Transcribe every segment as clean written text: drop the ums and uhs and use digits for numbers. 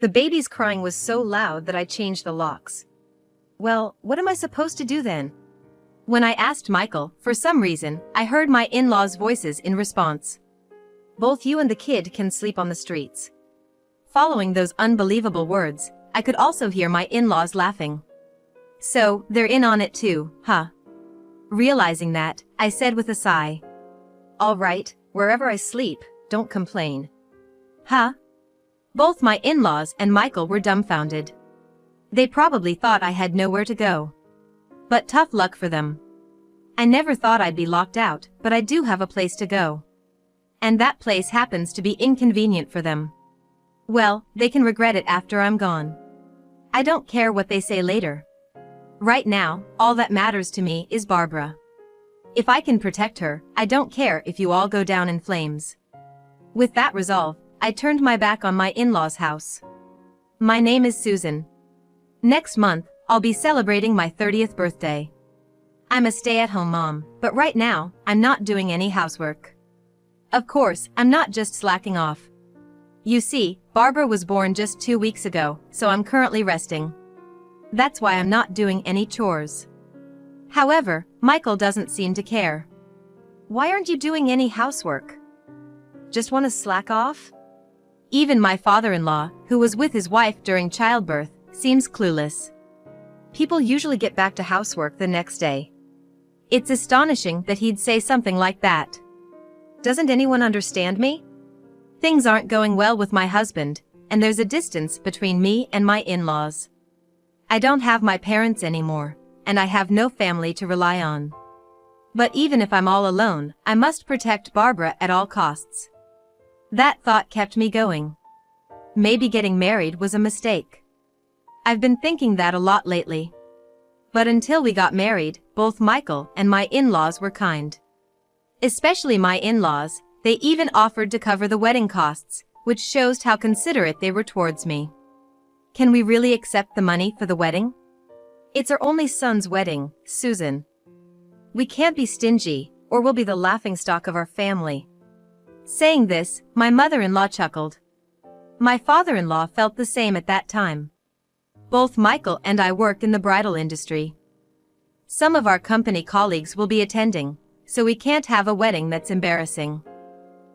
The baby's crying was so loud that I changed the locks. Well, what am I supposed to do then? When I asked Michael, for some reason, I heard my in-laws' voices in response. Both you and the kid can sleep on the streets. Following those unbelievable words, I could also hear my in-laws laughing. So, they're in on it too, huh? Realizing that, I said with a sigh. All right, wherever I sleep, don't complain. Huh? Both my in-laws and Michael were dumbfounded. They probably thought I had nowhere to go. But tough luck for them. I never thought I'd be locked out, but I do have a place to go. And that place happens to be inconvenient for them. Well, they can regret it after I'm gone. I don't care what they say later. Right now, all that matters to me is Barbara. If I can protect her, I don't care if you all go down in flames. With that resolve, I turned my back on my in-laws' house. My name is Susan. Next month, I'll be celebrating my 30th birthday. I'm a stay-at-home mom, but right now, I'm not doing any housework. Of course, I'm not just slacking off. You see, Barbara was born just 2 weeks ago, so I'm currently resting. That's why I'm not doing any chores. However, Michael doesn't seem to care. Why aren't you doing any housework? Just want to slack off? Even my father-in-law, who was with his wife during childbirth, seems clueless. People usually get back to housework the next day. It's astonishing that he'd say something like that. Doesn't anyone understand me? Things aren't going well with my husband, and there's a distance between me and my in-laws. I don't have my parents anymore, and I have no family to rely on. But even if I'm all alone, I must protect Barbara at all costs. That thought kept me going. Maybe getting married was a mistake. I've been thinking that a lot lately. But until we got married, both Michael and my in-laws were kind. Especially my in-laws, they even offered to cover the wedding costs, which shows how considerate they were towards me. Can we really accept the money for the wedding? It's our only son's wedding, Susan. We can't be stingy, or we'll be the laughingstock of our family. Saying this, my mother-in-law chuckled. My father-in-law felt the same at that time. Both Michael and I work in the bridal industry. Some of our company colleagues will be attending, so we can't have a wedding that's embarrassing.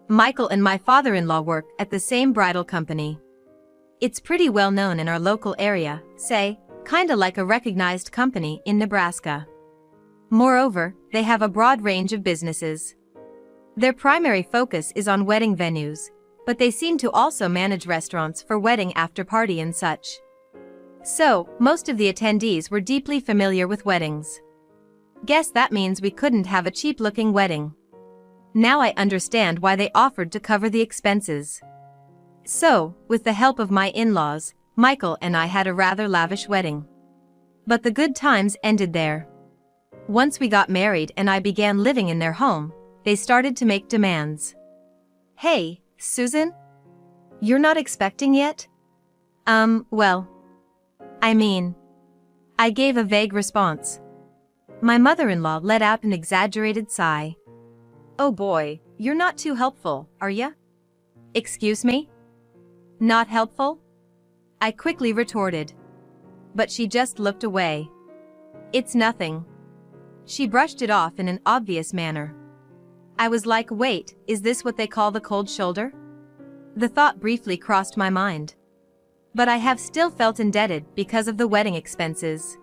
Michael and my father-in-law work at the same bridal company. It's pretty well known in our local area, say, kinda like a recognized company in Nebraska. Moreover, they have a broad range of businesses. Their primary focus is on wedding venues, but they seem to also manage restaurants for wedding after-party and such. So, most of the attendees were deeply familiar with weddings. Guess that means we couldn't have a cheap-looking wedding. Now I understand why they offered to cover the expenses. So, with the help of my in-laws, Michael and I had a rather lavish wedding. But the good times ended there. Once we got married and I began living in their home, they started to make demands. Hey, Susan? You're not expecting yet? Well. I gave a vague response. My mother-in-law let out an exaggerated sigh. Oh boy, you're not too helpful, are ya? Excuse me? Not helpful? I quickly retorted. But she just looked away. It's nothing. She brushed it off in an obvious manner. I was like, wait, is this what they call the cold shoulder? The thought briefly crossed my mind. But I have still felt indebted because of the wedding expenses.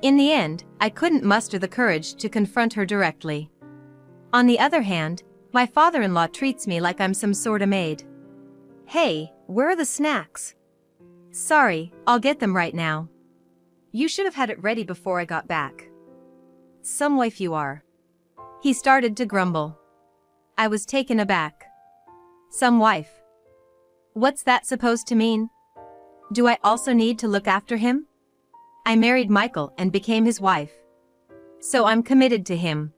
In the end, I couldn't muster the courage to confront her directly. On the other hand, my father-in-law treats me like I'm some sort of maid. Hey, where are the snacks? Sorry, I'll get them right now. You should have had it ready before I got back. Some wife you are. He started to grumble. I was taken aback. Some wife. What's that supposed to mean? Do I also need to look after him? I married Michael and became his wife. So I'm committed to him.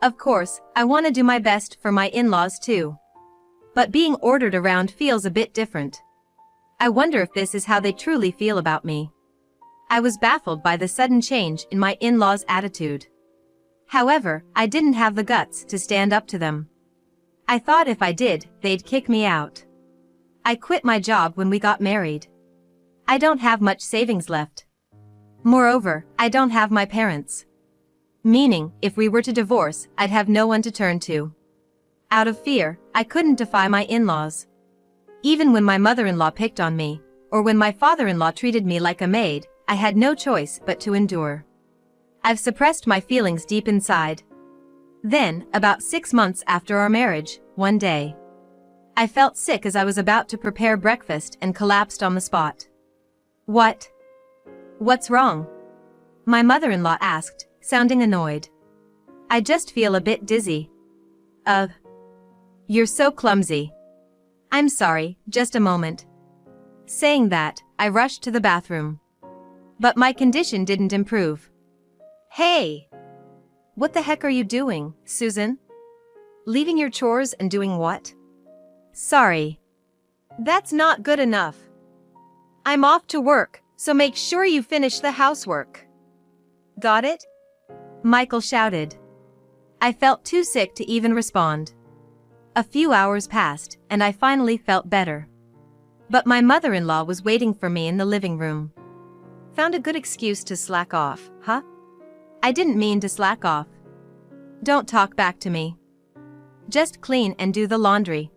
Of course, I want to do my best for my in-laws too. But being ordered around feels a bit different. I wonder if this is how they truly feel about me. I was baffled by the sudden change in my in-laws' attitude. However, I didn't have the guts to stand up to them. I thought if I did, they'd kick me out. I quit my job when we got married. I don't have much savings left. Moreover, I don't have my parents. Meaning, if we were to divorce, I'd have no one to turn to. Out of fear, I couldn't defy my in-laws. Even when my mother-in-law picked on me, or when my father-in-law treated me like a maid, I had no choice but to endure. I've suppressed my feelings deep inside. Then, about 6 months after our marriage, one day, I felt sick as I was about to prepare breakfast and collapsed on the spot. What? What's wrong? My mother-in-law asked, sounding annoyed. I just feel a bit dizzy. You're so clumsy. I'm sorry, just a moment. Saying that, I rushed to the bathroom. But my condition didn't improve. Hey! What the heck are you doing, Susan? Leaving your chores and doing what? Sorry. That's not good enough. I'm off to work, so make sure you finish the housework. Got it? Michael shouted. I felt too sick to even respond. A few hours passed, and I finally felt better. But my mother-in-law was waiting for me in the living room. Found a good excuse to slack off, huh? I didn't mean to slack off. Don't talk back to me. Just clean and do the laundry.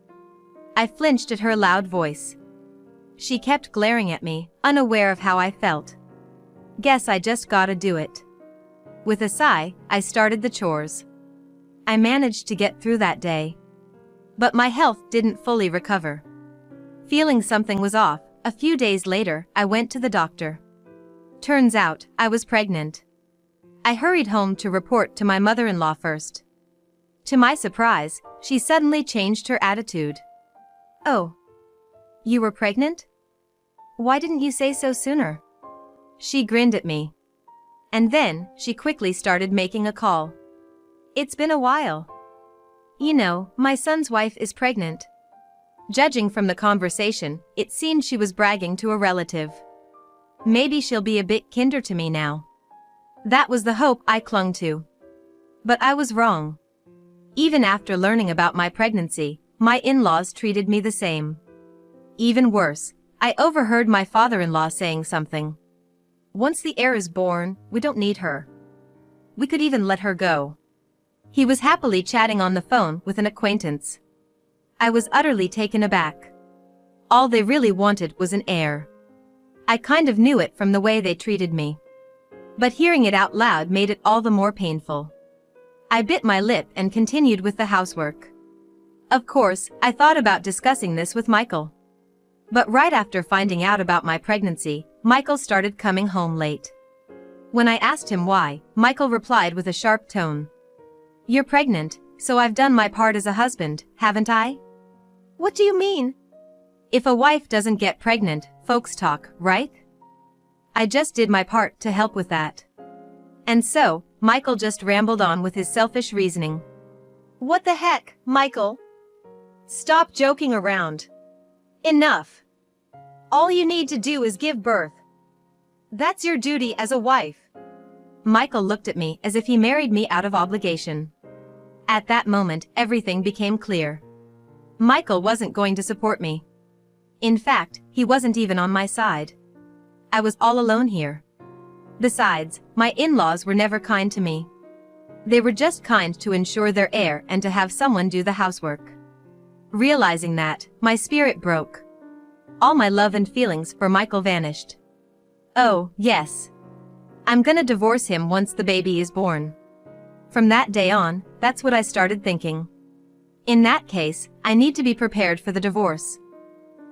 I flinched at her loud voice. She kept glaring at me, unaware of how I felt. Guess I just gotta do it. With a sigh, I started the chores. I managed to get through that day. But my health didn't fully recover. Feeling something was off, a few days later, I went to the doctor. Turns out, I was pregnant. I hurried home to report to my mother-in-law first. To my surprise, she suddenly changed her attitude. Oh. You were pregnant? Why didn't you say so sooner? She grinned at me. And then, she quickly started making a call. It's been a while. You know, my son's wife is pregnant. Judging from the conversation, it seemed she was bragging to a relative. Maybe she'll be a bit kinder to me now. That was the hope I clung to. But I was wrong. Even after learning about my pregnancy, my in-laws treated me the same. Even worse, I overheard my father-in-law saying something. Once the heir is born, we don't need her. We could even let her go. He was happily chatting on the phone with an acquaintance. I was utterly taken aback. All they really wanted was an heir. I kind of knew it from the way they treated me. But hearing it out loud made it all the more painful. I bit my lip and continued with the housework. Of course, I thought about discussing this with Michael. But right after finding out about my pregnancy, Michael started coming home late. When I asked him why, Michael replied with a sharp tone. You're pregnant, so I've done my part as a husband, haven't I? What do you mean? If a wife doesn't get pregnant, folks talk, right? I just did my part to help with that. And so, Michael just rambled on with his selfish reasoning. What the heck, Michael? Stop joking around. Enough. All you need to do is give birth. That's your duty as a wife. Michael looked at me as if he married me out of obligation. At that moment, everything became clear. Michael wasn't going to support me. In fact, he wasn't even on my side. I was all alone here. Besides, my in-laws were never kind to me. They were just kind to ensure their heir and to have someone do the housework. Realizing that, my spirit broke. All my love and feelings for Michael vanished. Oh, yes. I'm gonna divorce him once the baby is born. From that day on, that's what I started thinking. In that case, I need to be prepared for the divorce.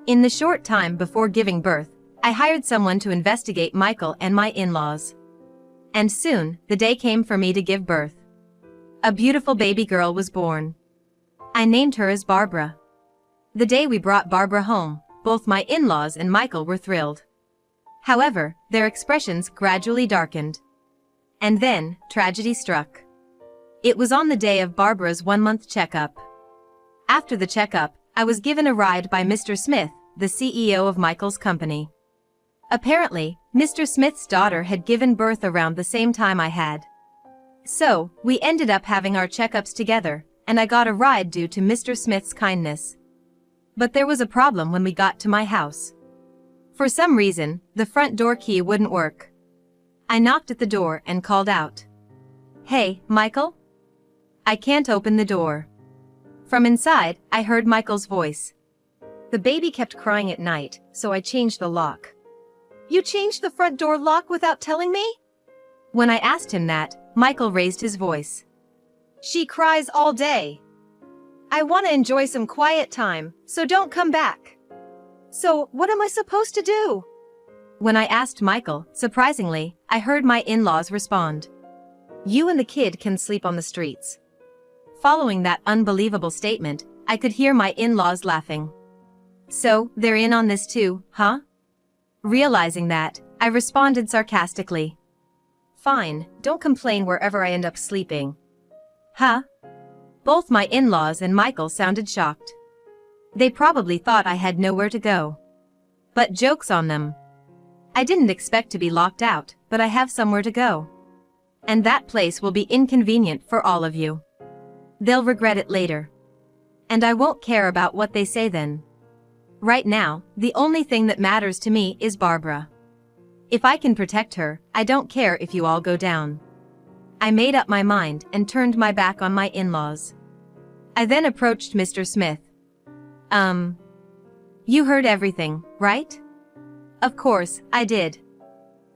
In the short time before giving birth, I hired someone to investigate Michael and my in-laws. And soon, the day came for me to give birth. A beautiful baby girl was born. I named her as Barbara. The day we brought Barbara home, both my in-laws and Michael were thrilled. However, their expressions gradually darkened. And then, tragedy struck. It was on the day of Barbara's 1-month checkup. After the checkup, I was given a ride by Mr. Smith, the CEO of Michael's company. Apparently, Mr. Smith's daughter had given birth around the same time I had. So, we ended up having our checkups together, and I got a ride due to Mr. Smith's kindness. But there was a problem when we got to my house. For some reason, the front door key wouldn't work. I knocked at the door and called out, "Hey, Michael? I can't open the door." From inside, I heard Michael's voice. The baby kept crying at night, so I changed the lock. "You changed the front door lock without telling me?" When I asked him that, Michael raised his voice. "She cries all day. I want to enjoy some quiet time, so don't come back." "So, what am I supposed to do?" When I asked Michael, surprisingly, I heard my in-laws respond. "You and the kid can sleep on the streets." Following that unbelievable statement, I could hear my in-laws laughing. "So, they're in on this too, huh?" Realizing that, I responded sarcastically. "Fine, don't complain wherever I end up sleeping." Huh? Both my in-laws and Michael sounded shocked. They probably thought I had nowhere to go. But joke's on them. I didn't expect to be locked out, but I have somewhere to go. And that place will be inconvenient for all of you. They'll regret it later. And I won't care about what they say then. Right now, the only thing that matters to me is Barbara. If I can protect her, I don't care if you all go down. I made up my mind and turned my back on my in-laws. I then approached Mr. Smith. You heard everything, right?" Of course, I did.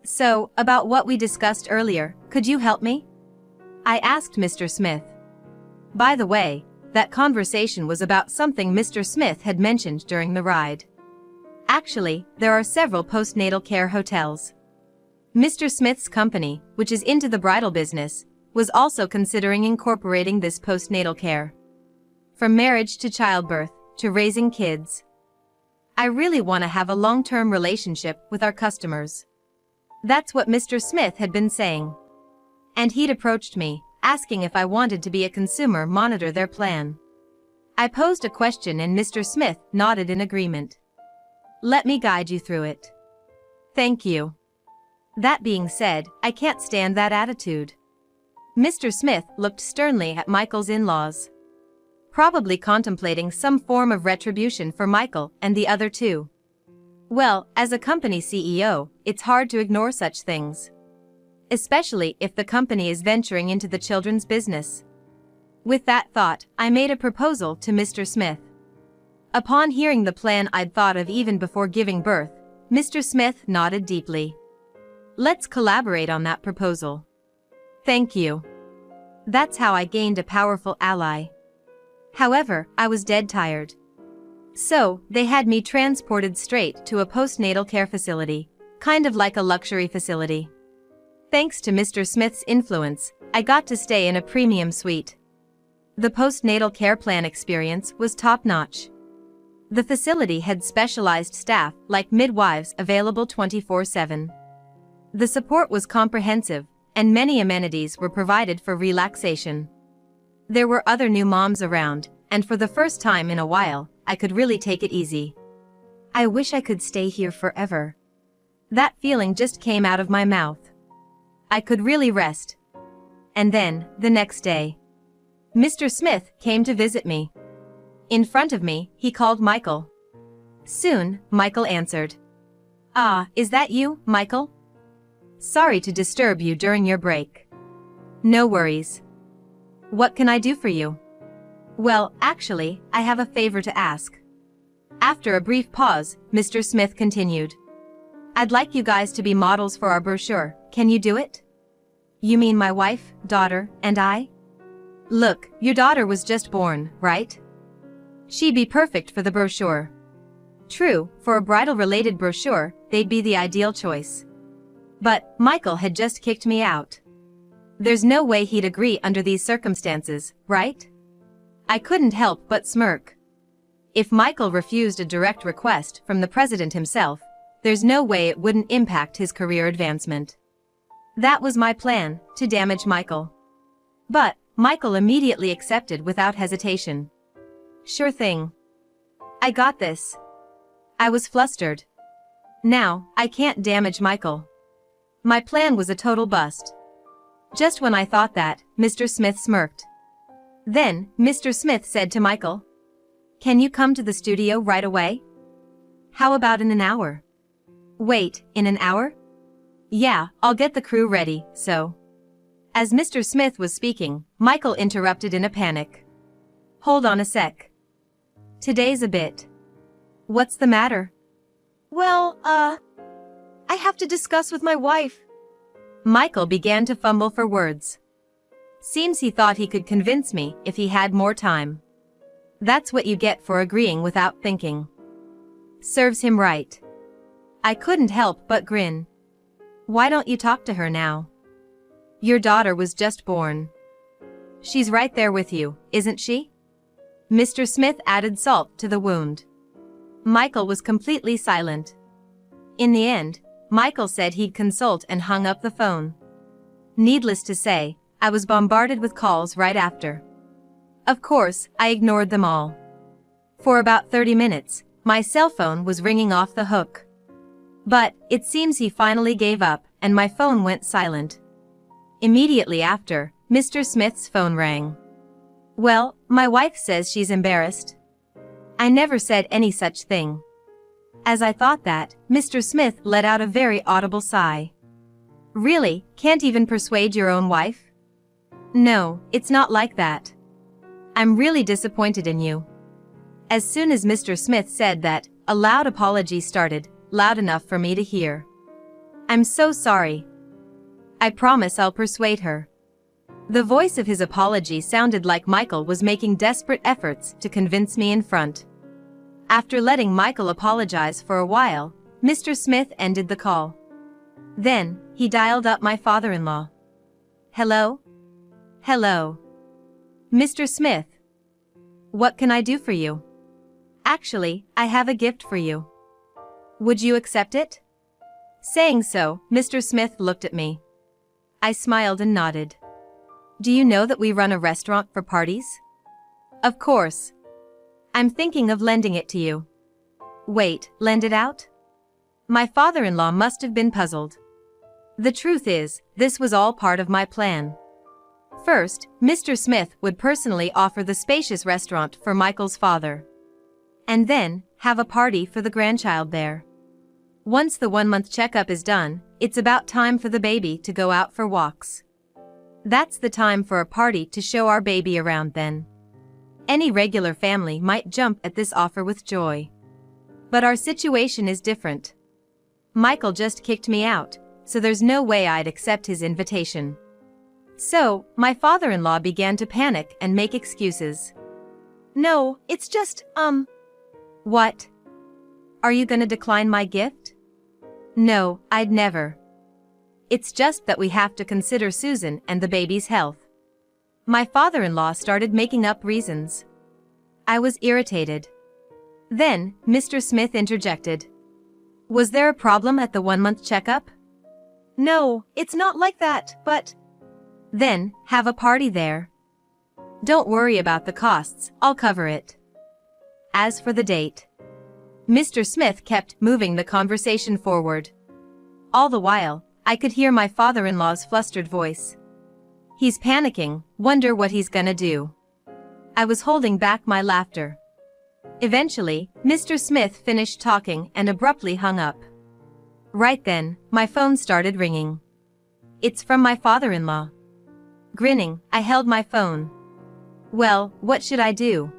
"So, about what we discussed earlier, could you help me?" I asked Mr. Smith. By the way, that conversation was about something Mr. Smith had mentioned during the ride. Actually, there are several postnatal care hotels. Mr. Smith's company, which is into the bridal business, was also considering incorporating this postnatal care. From marriage to childbirth, to raising kids. I really want to have a long-term relationship with our customers. That's what Mr. Smith had been saying. And he'd approached me, asking if I wanted to be a consumer monitor their plan. I posed a question and Mr. Smith nodded in agreement. "Let me guide you through it." "Thank you." That being said, I can't stand that attitude. Mr. Smith looked sternly at Michael's in-laws. Probably contemplating some form of retribution for Michael and the other two. Well, as a company CEO, it's hard to ignore such things. Especially if the company is venturing into the children's business. With that thought, I made a proposal to Mr. Smith. Upon hearing the plan I'd thought of even before giving birth, Mr. Smith nodded deeply. "Let's collaborate on that proposal." "Thank you." That's how I gained a powerful ally. However, I was dead tired. So, they had me transported straight to a postnatal care facility, kind of like a luxury facility. Thanks to Mr. Smith's influence, I got to stay in a premium suite. The postnatal care plan experience was top-notch. The facility had specialized staff like midwives available 24/7. The support was comprehensive, and many amenities were provided for relaxation. There were other new moms around, and for the first time in a while, I could really take it easy. I wish I could stay here forever. That feeling just came out of my mouth. I could really rest. And then, the next day, Mr. Smith came to visit me. In front of me, he called Michael. Soon, Michael answered. "Ah, is that you, Michael? Sorry to disturb you during your break." "No worries. What can I do for you?" "Well, actually, I have a favor to ask." After a brief pause, Mr. Smith continued. "I'd like you guys to be models for our brochure. Can you do it?" "You mean my wife, daughter, and I?" "Look, your daughter was just born, right? She'd be perfect for the brochure." True, for a bridal-related brochure, they'd be the ideal choice. But Michael had just kicked me out. There's no way he'd agree under these circumstances, right? I couldn't help but smirk. If Michael refused a direct request from the president himself, there's no way it wouldn't impact his career advancement. That was my plan, to damage Michael. But Michael immediately accepted without hesitation. "Sure thing. I got this." I was flustered. Now, I can't damage Michael. My plan was a total bust. Just when I thought that, Mr. Smith smirked. Then, Mr. Smith said to Michael, Can you come to the studio right away? How about in an hour? Wait, in an hour? Yeah, I'll get the crew ready, so. As Mr. Smith was speaking, Michael interrupted in a panic. Hold on a sec. Today's a bit. What's the matter? Well, I have to discuss with my wife. Michael began to fumble for words. Seems he thought he could convince me if he had more time. That's what you get for agreeing without thinking. Serves him right. I couldn't help but grin. Why don't you talk to her now? Your daughter was just born. She's right there with you, isn't she? Mr. Smith added salt to the wound. Michael was completely silent. In the end, Michael said he'd consult and hung up the phone. Needless to say, I was bombarded with calls right after. Of course, I ignored them all. For about 30 minutes, my cell phone was ringing off the hook. But, it seems he finally gave up, and my phone went silent. Immediately after, Mr. Smith's phone rang. Well, my wife says she's embarrassed. I never said any such thing. As I thought that, Mr. Smith let out a very audible sigh. Really, can't even persuade your own wife? No, it's not like that. I'm really disappointed in you. As soon as Mr. Smith said that, a loud apology started, loud enough for me to hear. I'm so sorry. I promise I'll persuade her. The voice of his apology sounded like Michael was making desperate efforts to convince me in front. After letting Michael apologize for a while, Mr. Smith ended the call. Then, he dialed up my father-in-law. Hello? Hello. Mr. Smith. What can I do for you? Actually, I have a gift for you. Would you accept it? Saying so, Mr. Smith looked at me. I smiled and nodded. Do you know that we run a restaurant for parties? Of course. I'm thinking of lending it to you. Wait, lend it out? My father-in-law must have been puzzled. The truth is, this was all part of my plan. First, Mr. Smith would personally offer the spacious restaurant for Michael's father. And then, have a party for the grandchild there. Once the 1-month checkup is done, it's about time for the baby to go out for walks. That's the time for a party to show our baby around then. Any regular family might jump at this offer with joy. But our situation is different. Michael just kicked me out, so there's no way I'd accept his invitation. So, my father-in-law began to panic and make excuses. No, it's just, What? Are you gonna decline my gift? No, I'd never. It's just that we have to consider Susan and the baby's health. My father-in-law started making up reasons. I was irritated. Then, Mr. Smith interjected. Was there a problem at the 1-month checkup? No, it's not like that, but... Then, have a party there. Don't worry about the costs, I'll cover it. As for the date. Mr. Smith kept moving the conversation forward. All the while, I could hear my father-in-law's flustered voice. He's panicking, wonder what he's gonna do. I was holding back my laughter. Eventually, Mr. Smith finished talking and abruptly hung up. Right then, my phone started ringing. It's from my father-in-law. Grinning, I held my phone. Well, what should I do?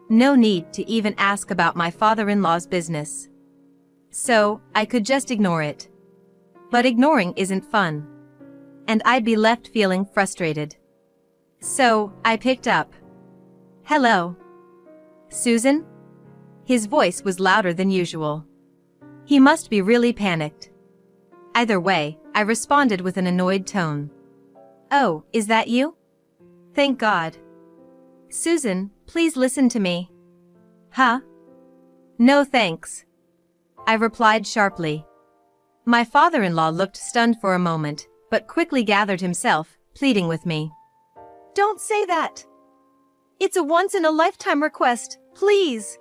No need to even ask about my father-in-law's business. So, I could just ignore it. But ignoring isn't fun. And I'd be left feeling frustrated. So, I picked up. Hello. Susan? His voice was louder than usual. He must be really panicked. Either way, I responded with an annoyed tone. Oh, is that you? Thank God. Susan, please listen to me. Huh? No thanks. I replied sharply. My father-in-law looked stunned for a moment, but quickly gathered himself, pleading with me. Don't say that. It's a once-in-a-lifetime request, please.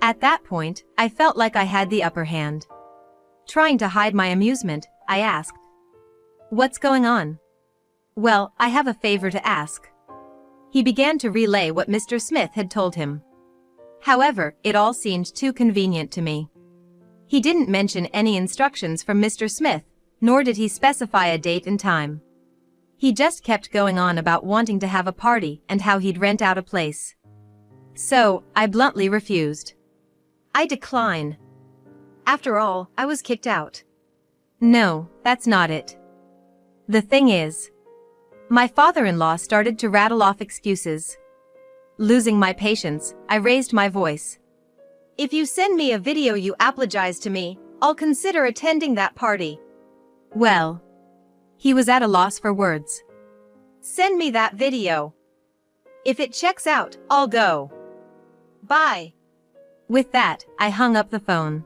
At that point, I felt like I had the upper hand. Trying to hide my amusement, I asked. What's going on? Well, I have a favor to ask. He began to relay what Mr. Smith had told him. However, it all seemed too convenient to me. He didn't mention any instructions from Mr. Smith, nor did he specify a date and time. He just kept going on about wanting to have a party and how he'd rent out a place. So, I bluntly refused. I decline. After all, I was kicked out. No, that's not it. The thing is, my father-in-law started to rattle off excuses. Losing my patience, I raised my voice. If you send me a video you apologize to me, I'll consider attending that party. Well, he was at a loss for words. Send me that video. If it checks out, I'll go. Bye. With that, I hung up the phone.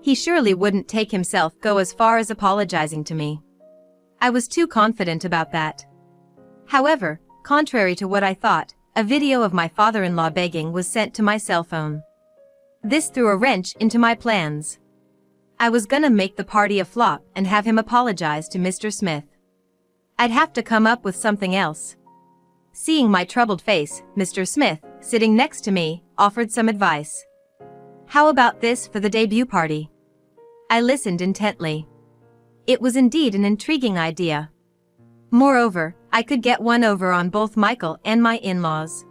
He surely wouldn't take himself go as far as apologizing to me. I was too confident about that. However, contrary to what I thought, a video of my father-in-law begging was sent to my cell phone. This threw a wrench into my plans. I was gonna make the party a flop and have him apologize to Mr. Smith. I'd have to come up with something else. Seeing my troubled face, Mr. Smith, sitting next to me, offered some advice. How about this for the debut party? I listened intently. It was indeed an intriguing idea. Moreover, I could get one over on both Michael and my in-laws.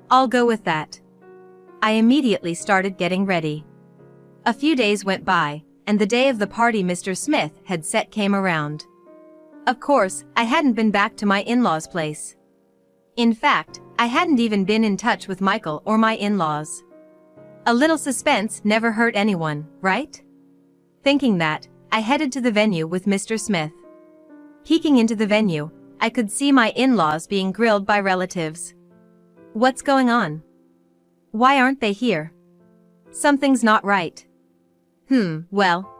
I'll go with that. I immediately started getting ready. A few days went by, and the day of the party Mr. Smith had set came around. Of course, I hadn't been back to my in-laws' place. In fact, I hadn't even been in touch with Michael or my in-laws. A little suspense never hurt anyone, right? Thinking that, I headed to the venue with Mr. Smith. Peeking into the venue, I could see my in-laws being grilled by relatives. What's going on? Why aren't they here? Something's not right. Well.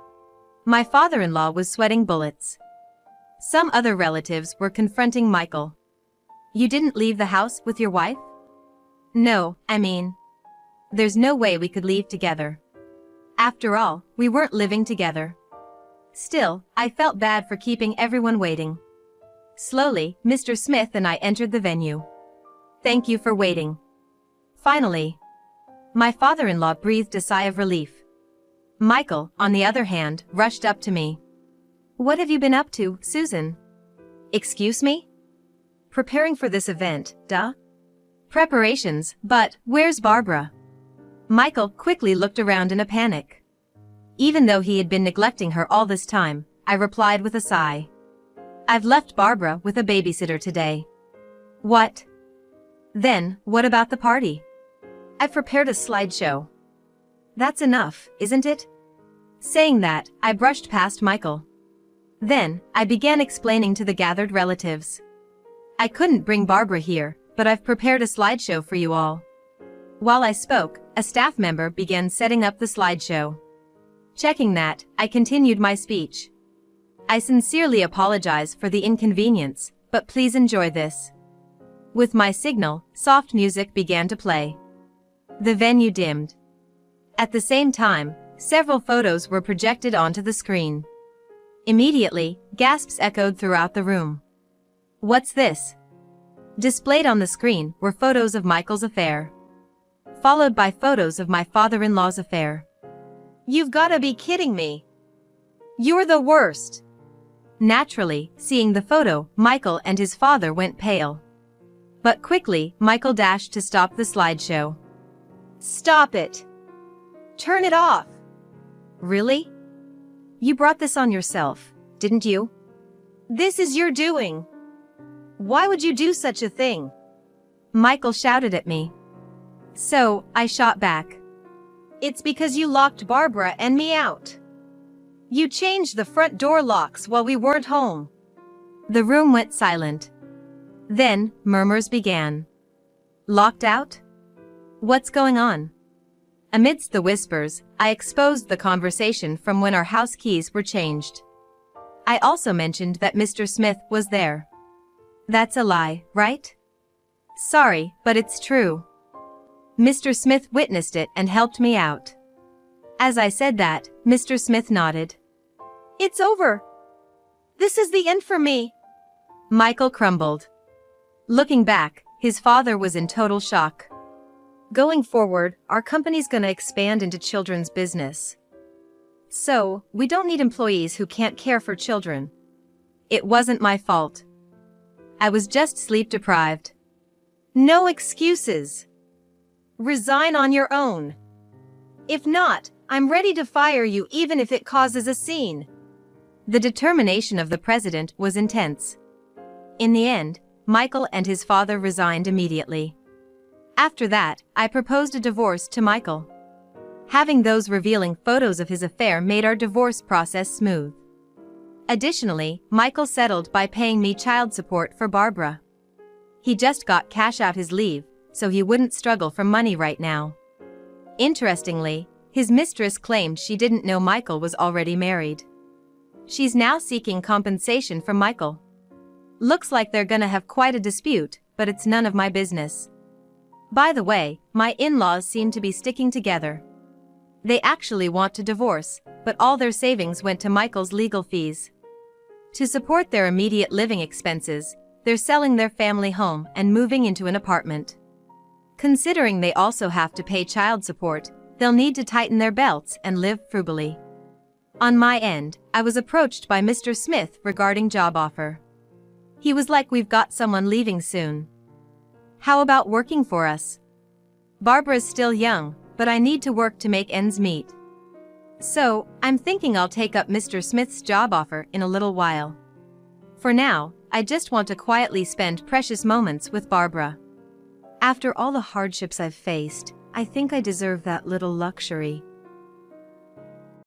My father-in-law was sweating bullets. Some other relatives were confronting Michael. You didn't leave the house with your wife? No, I mean, there's no way we could leave together. After all, we weren't living together. Still, I felt bad for keeping everyone waiting. Slowly, Mr. Smith and I entered the venue. Thank you for waiting. Finally, my father-in-law breathed a sigh of relief. Michael, on the other hand, rushed up to me. What have you been up to, Susan? Excuse me? Preparing for this event, duh? Preparations, but where's Barbara? Michael quickly looked around in a panic. Even though he had been neglecting her all this time, I replied with a sigh. I've left Barbara with a babysitter today. What? Then, what about the party? I've prepared a slideshow. That's enough, isn't it? Saying that, I brushed past Michael. Then, I began explaining to the gathered relatives. I couldn't bring Barbara here, but I've prepared a slideshow for you all. While I spoke, a staff member began setting up the slideshow. Checking that, I continued my speech. I sincerely apologize for the inconvenience, but please enjoy this. With my signal, soft music began to play. The venue dimmed. At the same time, several photos were projected onto the screen. Immediately, gasps echoed throughout the room. What's this? Displayed on the screen were photos of Michael's affair, followed by photos of my father-in-law's affair. You've gotta be kidding me. You're the worst. Naturally, seeing the photo, Michael and his father went pale. But quickly, Michael dashed to stop the slideshow. Stop it. Turn it off. Really? You brought this on yourself, didn't you? This is your doing. Why would you do such a thing? Michael shouted at me. So, I shot back. It's because you locked Barbara and me out. You changed the front door locks while we weren't home. The room went silent. Then, murmurs began. Locked out? What's going on? Amidst the whispers, I exposed the conversation from when our house keys were changed. I also mentioned that Mr. Smith was there. That's a lie, right? Sorry, but it's true. Mr. Smith witnessed it and helped me out. As I said that, Mr. Smith nodded. It's over. This is the end for me. Michael crumbled. Looking back, his father was in total shock. Going forward, our company's gonna expand into children's business. So, we don't need employees who can't care for children. It wasn't my fault. I was just sleep deprived. No excuses. Resign on your own. If not, I'm ready to fire you even if it causes a scene. The determination of the president was intense. In the end, Michael and his father resigned immediately. After that, I proposed a divorce to Michael. Having those revealing photos of his affair made our divorce process smooth. Additionally, Michael settled by paying me child support for Barbara. He just got cash out his leave, so he wouldn't struggle for money right now. Interestingly, his mistress claimed she didn't know Michael was already married. She's now seeking compensation from Michael. Looks like they're gonna have quite a dispute, but it's none of my business. By the way, my in-laws seem to be sticking together. They actually want to divorce, but all their savings went to Michael's legal fees. To support their immediate living expenses, they're selling their family home and moving into an apartment. Considering they also have to pay child support, they'll need to tighten their belts and live frugally. On my end, I was approached by Mr. Smith regarding job offer. He was like, "We've got someone leaving soon. How about working for us? Barbara's still young, but I need to work to make ends meet. So, I'm thinking I'll take up Mr. Smith's job offer in a little while. For now, I just want to quietly spend precious moments with Barbara. After all the hardships I've faced, I think I deserve that little luxury."